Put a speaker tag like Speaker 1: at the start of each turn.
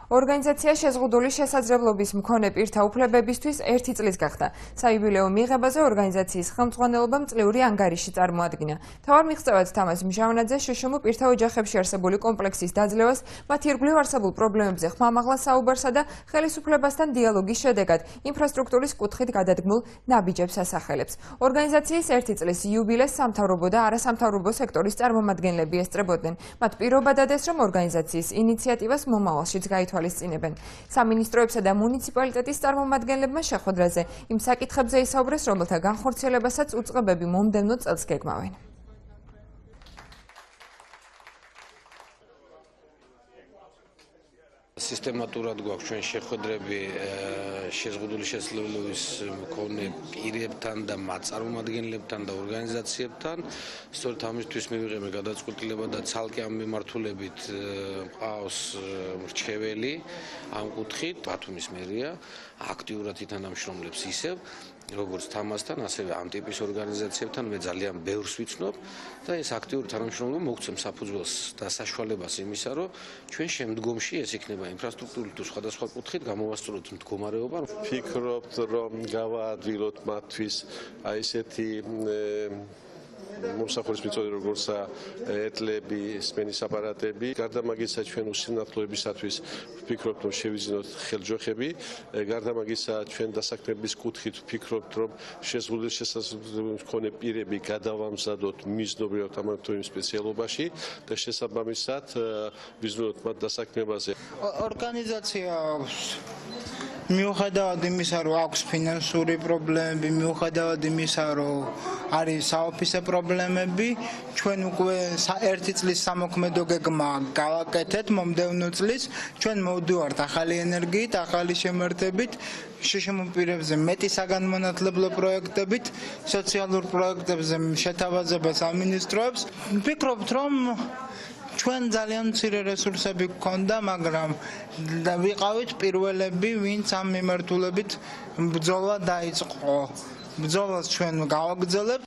Speaker 1: ორგანიზაცია შეზღუდული შესაძლებლობის მქონე პირთა უფლებებისთვის 1 წლის გახდა. საიუბილეო მიღებაზე ორგანიზაციის ხელმძღვანელობამ წლიური ანგარიში წარმოადგინა. მთავარ მიღწევად თამაზ მჟავნაძე შშმ პირთა ოჯახებში არსებული კომპლექსის დაძლევას, მათ ირგვლივ არსებულ პრობლემებზე ხმამაღლა საუბარსა და ხელისუფლებასთან დიალოგის შედეგად ინფრასტრუქტურის კუთხით გადადგმულ ნაბიჯებს ასახელებს. ორგანიზაციის 1 წლის იუბილეს სამთავრობო და არასამთავრობო სექტორის წარმომადგენლები ესწრებოდნენ. მათ პირობა დადეს, რომ ორგანიზაციის ინიციატივას მომავალშიც გაითვალისწინებენ. სამინისტროებსა და მუნიციპალიტეტის წარმომადგენლებმა შეხვედრაზე იმ საკითხებზე ისაუბრეს, რომელთა განხორციელებასაც უწყებები მომდევნო წელს გეგმავენ.
Speaker 2: Სისტემატურად გვაქვს ჩვენ შეხვედრები შეზღუდული შესაძლებლობის მქონე პირებთან და მათ წარმომადგენლებთან და ორგანიზაციებთან. სწორედ ამისთვის მივიღებენ გადაწყვეტილება და ცალკე ამ მიმართულებით ყავს მრჩეველი ამ კუთხით. ბათუმის მერია აქტიურად ითანამშრომლებს ისევ როგორც თამასთან, ასევე ამ ტიპის ორგანიზაციებთან მე ძალიან ბევრს ვიცნობ და ეს აქტიური თანამშრომლობა მოგცემ საფუძველს და საშუალებას იმისა, რომ ჩვენ შემდგომში ეს იქნება ინფრასტრუქტურული თუ სხვადასხვა კუთხით გამოვასწოროთ მდგომარეობა.
Speaker 3: ვფიქრობთ, რომ გავაადვილოთ მათთვის აი ესეთი მომსახურის მიწოდი როგორცა ეტლები, სმენის აპარატები. გარდა მაგისა ჩვენ უსინათლოებისათვის ვფიქრობთ, რომ შევიძინოთ ხელჯოხები. გარდა მაგისა ჩვენ დასაქმების კუთხით ვფიქრობთ, რომ შეზღუდული შესაძლებლობის მქონე პირები გადავამზადოთ მიზნობრივად ამ სპეციალობაში და შესაბამისად ვიზნოთ მათ დასაქმებაზე.
Speaker 4: ორგანიზაცია მიუხედავად იმისა, რომ აქვს ფინანსური პრობლემები, მიუხედავად იმისა, რომ არის საოფისე პრობლემები, ჩვენ უკვე 1 წლის სამოქმედო გეგმა გავაკეთეთ მომდევნო წლის. ჩვენ მოვდივართ ახალი ენერგიით, ახალი შემართებით, შშმ პირებზე მეტი საგანმანათლებლო პროექტებით, სოციალურ პროექტებზე შეთავაზება სამინისტროებს. ვფიქრობთ, რომ ჩვენ ძალიან მცირე რესურსები გქონდა, მაგრამ ვიყავით პირველები, ვინც ამ მიმართულებით ბრძოლა დაიწყო. ბრძოლას ჩვენ გავაგრძელებთ.